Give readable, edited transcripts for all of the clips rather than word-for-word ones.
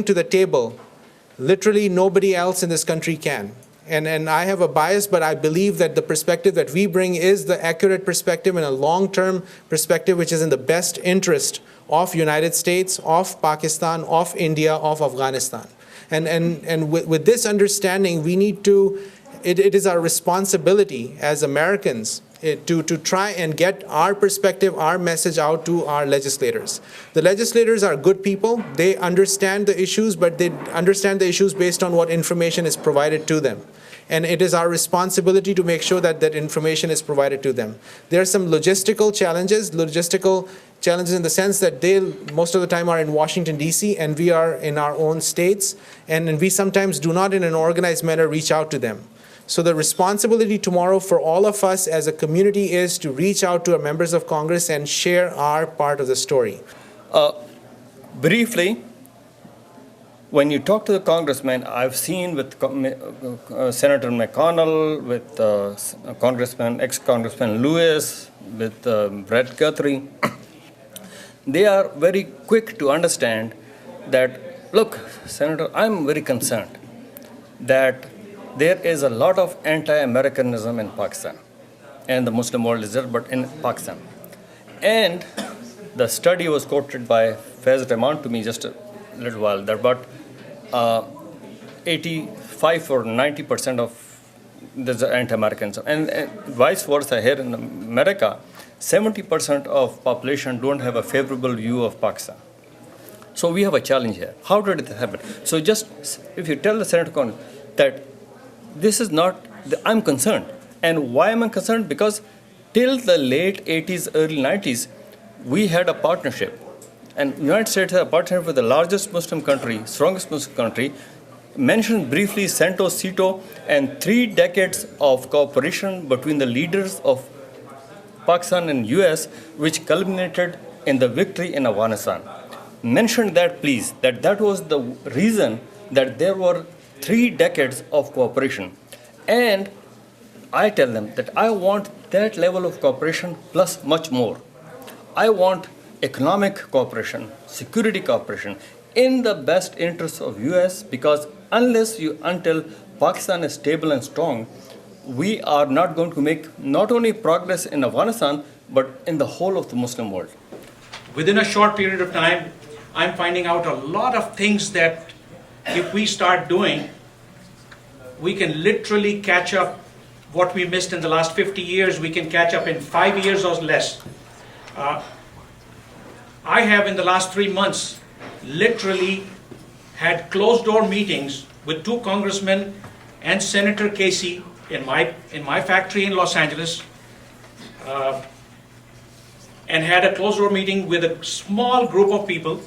to the table, literally nobody else in this country can. And I have a bias, but I believe that the perspective that we bring is the accurate perspective and a long-term perspective which is in the best interest of United States, of Pakistan, of India, of Afghanistan. And with this understanding, we need to, it is our responsibility as Americans to try and get our perspective, our message out to our legislators. The legislators are good people. They understand the issues, but they understand the issues based on what information is provided to them. And it is our responsibility to make sure that that information is provided to them. There are some logistical challenges in the sense that they most of the time are in Washington, D.C., and we are in our own states, and we sometimes do not in an organized manner reach out to them. So the responsibility tomorrow for all of us as a community is to reach out to our members of Congress and share our part of the story. Briefly, when you talk to the congressman, I've seen with Senator McConnell, with ex-Congressman Lewis, with Brett Guthrie, they are very quick to understand that, look, Senator, I'm very concerned that there is a lot of anti-Americanism in Pakistan, and the Muslim world is there, but in Pakistan. And the study was quoted by Faiz Rahman to me just a little while there, but 85 or 90% of there's anti-Americanism. And vice versa, here in America, 70% of population don't have a favorable view of Pakistan. So we have a challenge here. How did it happen? So just, if you tell the Senator Congress that this is not, I'm concerned. And why am I concerned? Because till the late 80s, early 90s, we had a partnership. And the United States had a partnership with the largest Muslim country, strongest Muslim country, mentioned briefly CENTO, and 3 decades of cooperation between the leaders of Pakistan and US, which culminated in the victory in Afghanistan. Mention that, please, that was the reason that there were 3 decades of cooperation. And I tell them that I want that level of cooperation plus much more. I want economic cooperation, security cooperation in the best interests of US, because until Pakistan is stable and strong, we are not going to make not only progress in Afghanistan, but in the whole of the Muslim world. Within a short period of time, I'm finding out a lot of things that if we start doing, we can literally catch up what we missed in the last 50 years, we can catch up in 5 years or less. I have in the last 3 months literally had closed door meetings with 2 congressmen and Senator Casey in my factory in Los Angeles, and had a closed door meeting with a small group of people.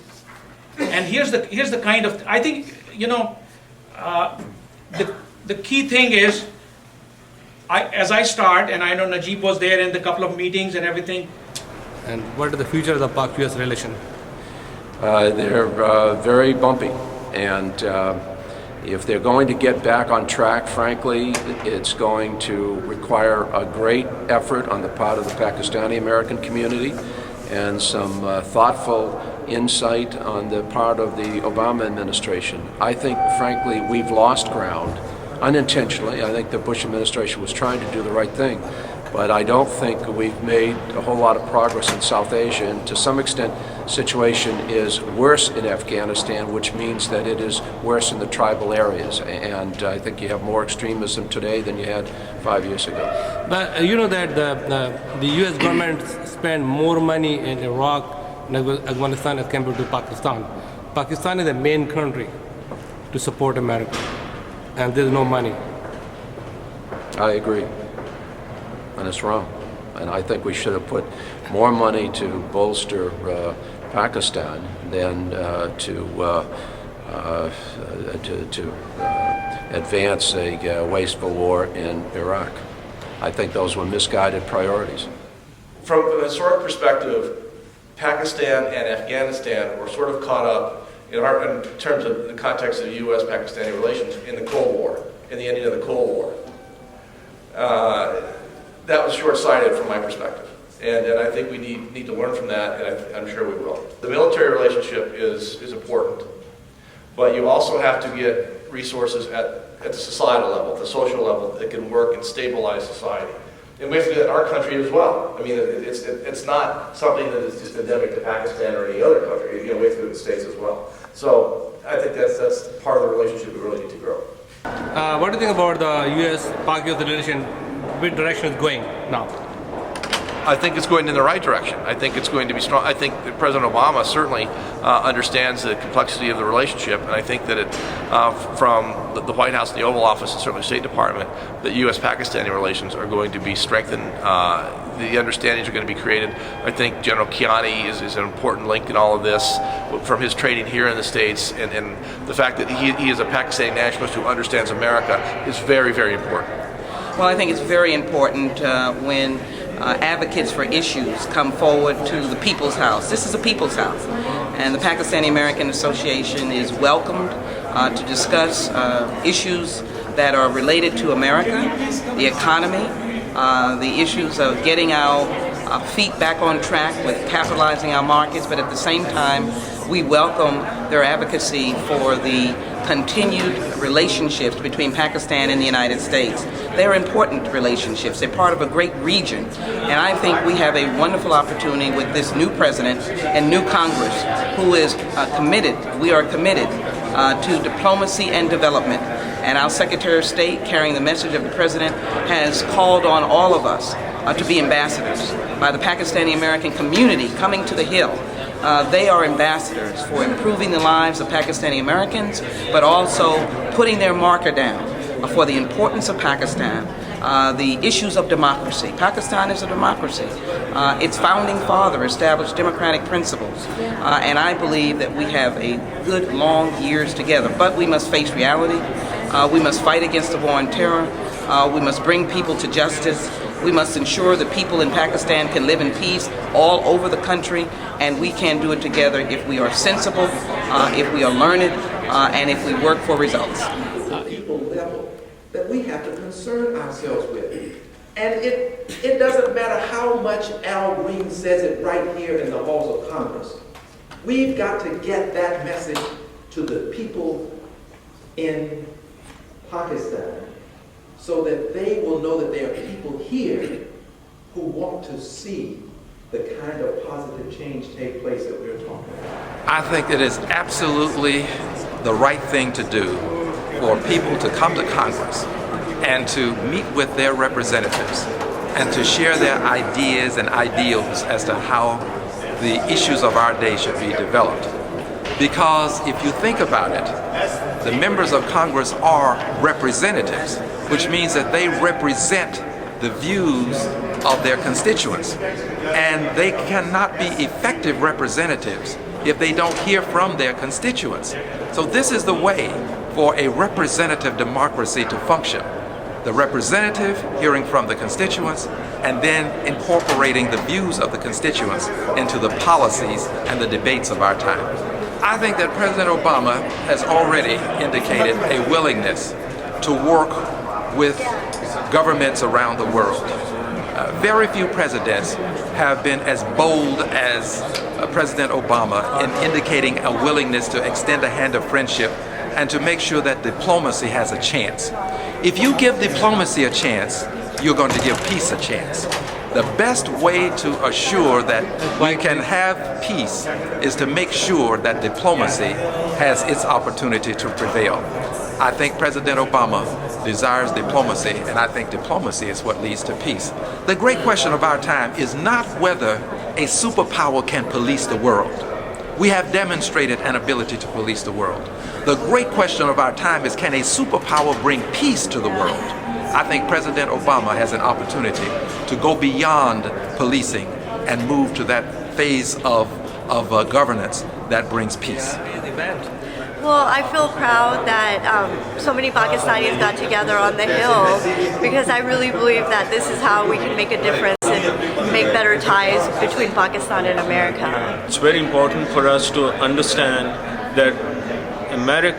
And here's the kind of, I think, the key thing is, as I start, and I know Najib was there in the couple of meetings and everything. And what is the future of the Pak-US relation? They're very bumpy, and if they're going to get back on track, frankly, it's going to require a great effort on the part of the Pakistani-American community and some thoughtful insight on the part of the Obama administration. I think, frankly, we've lost ground unintentionally. I think the Bush administration was trying to do the right thing, but I don't think we've made a whole lot of progress in South Asia, and to some extent, situation is worse in Afghanistan, which means that it is worse in the tribal areas, and I think you have more extremism today than you had 5 years ago. But you know that the US government spent more money in Iraq and Afghanistan as compared to Pakistan. Pakistan is the main country to support America, and there's no money. I agree, and it's wrong. And I think we should have put more money to bolster Pakistan than to advance a wasteful war in Iraq. I think those were misguided priorities. From a historic perspective, Pakistan and Afghanistan were sort of caught up in terms of the context of U.S.-Pakistani relations in the Cold War, in the ending of the Cold War. That was short-sighted from my perspective. And I think we need to learn from that, and I'm sure we will. The military relationship is important. but you also have to get resources at the societal level, the social level, that can work and stabilize society. And we have to do that in our country as well. I mean, it's not something that is just endemic to Pakistan or any other country. We have to do it in the States as well. So I think that's part of the relationship we really need to grow. What do you think about the U.S.-Pakistan relation? Which direction is going now? I think it's going in the right direction. I think it's going to be strong. I think that President Obama certainly understands the complexity of the relationship, and I think that from the White House, the Oval Office, and certainly the State Department, that U.S.-Pakistani relations are going to be strengthened. The understandings are going to be created. I think General Kiani is an important link in all of this from his training here in the States, and the fact that he is a Pakistani nationalist who understands America is very, very important. Well, I think it's very important when advocates for issues come forward to the People's House. This is a People's House, and the Pakistani American Association is welcomed to discuss issues that are related to America, the economy, the issues of getting our feet back on track with capitalizing our markets, but at the same time, we welcome their advocacy for the continued relationships between Pakistan and the United States. They're important relationships. They're part of a great region. And I think we have a wonderful opportunity with this new president and new Congress who is committed, we are committed to diplomacy and development. And our Secretary of State, carrying the message of the President, has called on all of us to be ambassadors. By the Pakistani American community coming to the Hill, they are ambassadors for improving the lives of Pakistani Americans, but also putting their marker down for the importance of Pakistan, the issues of democracy. Pakistan is a democracy. Its founding father established democratic principles, and I believe that we have a good long years together. But we must face reality. We must fight against the war on terror. We must bring people to justice. We must ensure that people in Pakistan can live in peace all over the country, and we can do it together if we are sensible, if we are learned, and if we work for results. People level that we have to concern ourselves with. And it doesn't matter how much Al Green says it right here in the halls of Congress. We've got to get that message to the people in Pakistan, so that they will know that there are people here who want to see the kind of positive change take place that we're talking about. I think it is absolutely the right thing to do for people to come to Congress and to meet with their representatives and to share their ideas and ideals as to how the issues of our day should be developed. Because if you think about it, the members of Congress are representatives, which means that they represent the views of their constituents. And they cannot be effective representatives if they don't hear from their constituents. So this is the way for a representative democracy to function. The representative hearing from the constituents and then incorporating the views of the constituents into the policies and the debates of our time. I think that President Obama has already indicated a willingness to work with governments around the world. Very few presidents have been as bold as President Obama in indicating a willingness to extend a hand of friendship and to make sure that diplomacy has a chance. If you give diplomacy a chance, you're going to give peace a chance. The best way to assure that we can have peace is to make sure that diplomacy has its opportunity to prevail. I think President Obama desires diplomacy, and I think diplomacy is what leads to peace. The great question of our time is not whether a superpower can police the world. We have demonstrated an ability to police the world. The great question of our time is, can a superpower bring peace to the world? I think President Obama has an opportunity to go beyond policing and move to that phase of governance that brings peace. Well, I feel proud that so many Pakistanis got together on the Hill, because I really believe that this is how we can make a difference and make better ties between Pakistan and America. It's very important for us to understand that America